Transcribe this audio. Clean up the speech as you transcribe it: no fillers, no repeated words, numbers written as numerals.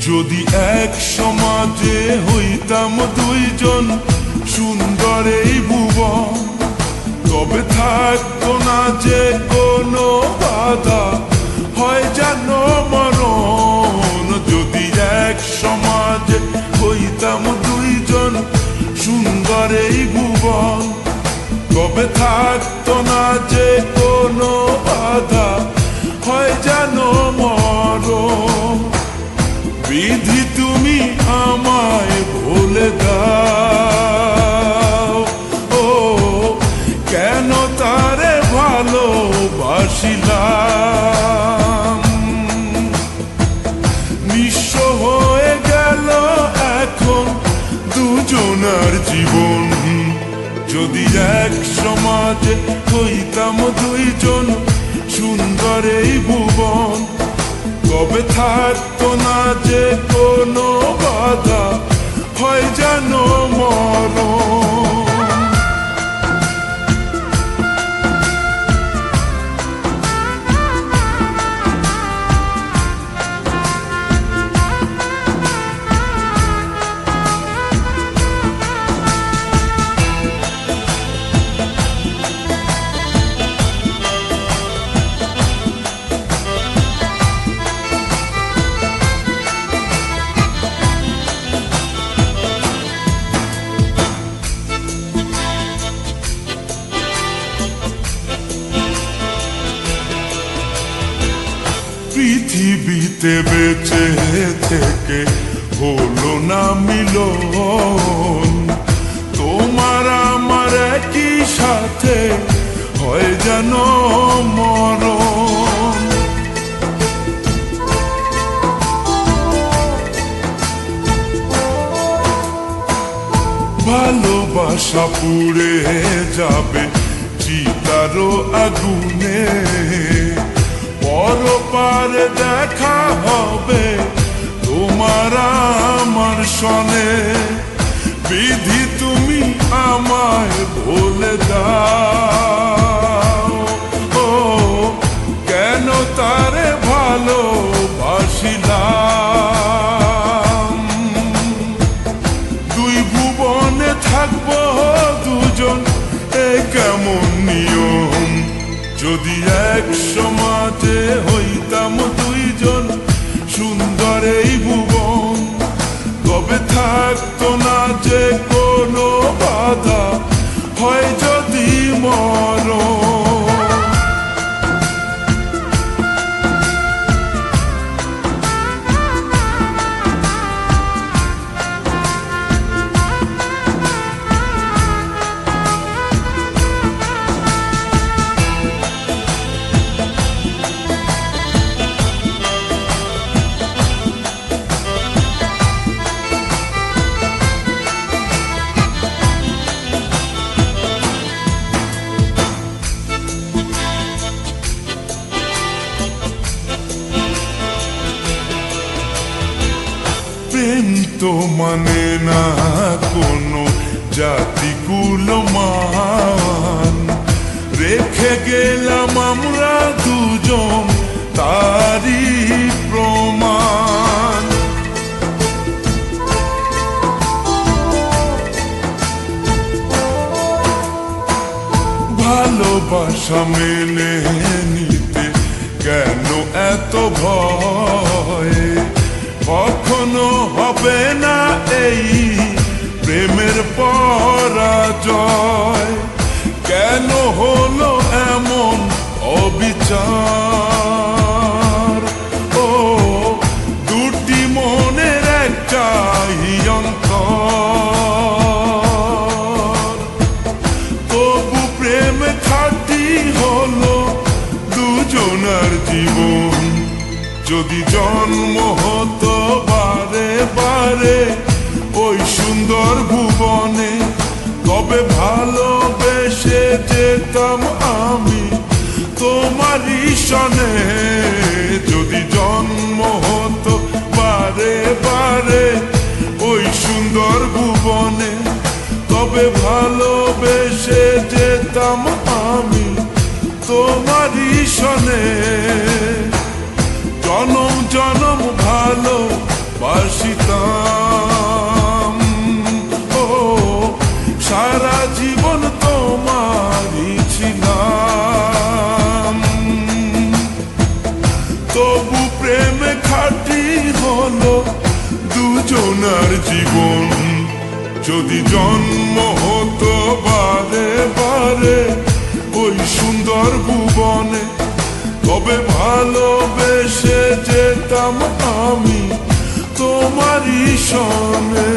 যদি এক সমাজে হইতাম দুইজন সুন্দর এই ভুবন, তবে থাকতো না যে কোনো বাধা, হয় যেন মরণ। যদি এক সমাজে হইতাম দুইজন সুন্দর এই ভুবন, তবে থাকতো না যে কোনো বাধা, হয় যেন মরণ। বিধি তুমি আমায় বলে দাও, ও কেন তারে ভালোবাসিলাম। নিঃস্ব হয়ে গেল এখন দুজনার জীবন। যদি এক সমাজে হইতাম দুইজন সুন্দর এই ভুবন, তবে থাকতো না যে কোনো বাধা, হয় যেন মরণ। পৃথিবীতে বেঁচে থেকে হলো না মিলন, তোমার আমার একই সাথে হয় যেন মরণ। ভালোবাসা পুড়ে যাবে চিতারো আগুনে, পরপারে দেখা হবে তোমার আমার সনে। বিধি তুমি আমায় বলে দাও, ও কেন তারে ভালোবাসিলাম। দুই ভুবনে থাকবো দুজন, এ কেমন নিয়ম। যদি এক সমাজে হইতাম দুইজন সুন্দর এই ভুবন, তবে থাকতো না যে কোনো বাধা, হয় যদি মরণ। প্রেম তো মানে না কোনো জাতি কুলমান, রেখে গেলাম আমরা দুজন তারই প্রমাণ। ভালোবাসা মেনে নিতে কেন এত ভয়, কখনো হবে না এই প্রেমের পরাজয়। কেন হলো এমন অবিচার, ও দুটি মনের একটাই অন্তর। তবু প্রেম খাঁটি হলো দুজনার জীবন। যদি জন্ম হতো বারে বারে ওই সুন্দর ভুবনে, তবে ভালোবেসে যেতাম আমি তোমারই সনে। যদি জন্ম হতো বারে বারে ওই সুন্দর ভুবনে, তবে ভালোবেসে যেতাম আমি তোমার তোমারই সনে জনম জনম ভালো বাসিতাম। ও সারা জীবন তোমারই ছিলাম। তবু প্রেমে খাঁটি হলো দুজনার জীবন। যদি জন্ম হতো বারে বারে ওই সুন্দর ভুবনে, তবে ভালোবেসে যেতাম আমি তোমারই সনে।